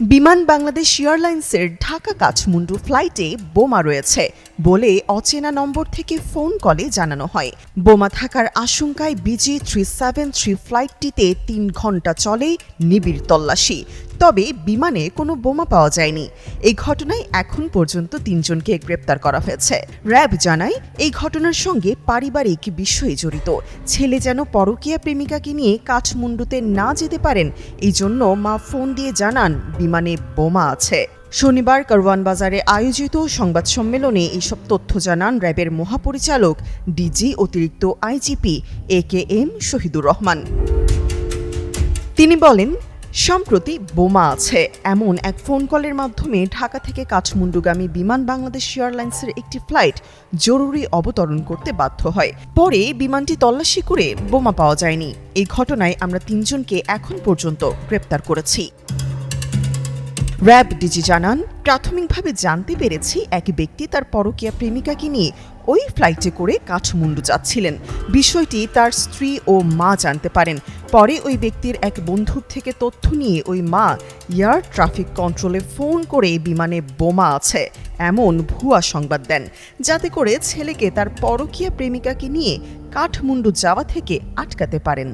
বিমান বাংলাদেশ এয়ারলাইন্সের ঢাকা কাঠমান্ডু ফ্লাইটে বোমা রয়েছে বলে অচেনা নম্বর থেকে ফোন কলে জানানো হয়। বোমা থাকার আশঙ্কায় BG373 ফ্লাইটটিতে ৩ ঘণ্টা চলে নিবিড় তল্লাশি। তবে বিমানে কোনো বোমা পাওয়া যায়নি। এই ঘটনায় এখন পর্যন্ত ৩ জনকে গ্রেপ্তার করা হয়েছে। র্যাব জানায় এই ঘটনার সঙ্গে পারিবারিক বিষয় জড়িত। ছেলে যেন পরকীয়া প্রেমিকাকে নিয়ে কাঠমান্ডুতে না যেতে পারেন, এই জন্য মা ফোন দিয়ে জানান বিমানে বোমা আছে। শনিবার কারওয়ান বাজারে আয়োজিত সংবাদ সম্মেলনে এইসব তথ্য জানান র্যাবের মহাপরিচালক ডিজি অতিরিক্ত IGP AKM শহীদুর রহমান। তিনি বলেন, সম্প্রতি বোমা আছে এমন এক ফোন কলের মাধ্যমে ঢাকা থেকে কাঠমান্ডুগামী বিমান বাংলাদেশ এয়ারলাইন্সের একটি ফ্লাইট জরুরি অবতরণ করতে বাধ্য হয়। পরে বিমানটি তল্লাশি করে বোমা পাওয়া যায়নি। এই ঘটনায় আমরা ৩ জনকে এখন পর্যন্ত গ্রেপ্তার করেছি। র্যাব ডিজি জানান, প্রাথমিকভাবে জানতে পেরেছি এক ব্যক্তি তার পরকীয়া প্রেমিকাকে নিয়ে ওই ফ্লাইটে করে কাঠমান্ডু যাচ্ছিলেন। বিষয়টি তার স্ত্রী ও মা জানতে পারেন। পরে ওই ব্যক্তির এক বন্ধুর থেকে তথ্য নিয়ে ওই মা এয়ার ট্রাফিক কন্ট্রোলে ফোন করে বিমানে বোমা আছে এমন ভুয়া সংবাদ দেন, যাতে করে ছেলেকে তার পরকীয়া প্রেমিকাকে নিয়ে কাঠমান্ডু যাওয়া থেকে আটকাতে পারেন।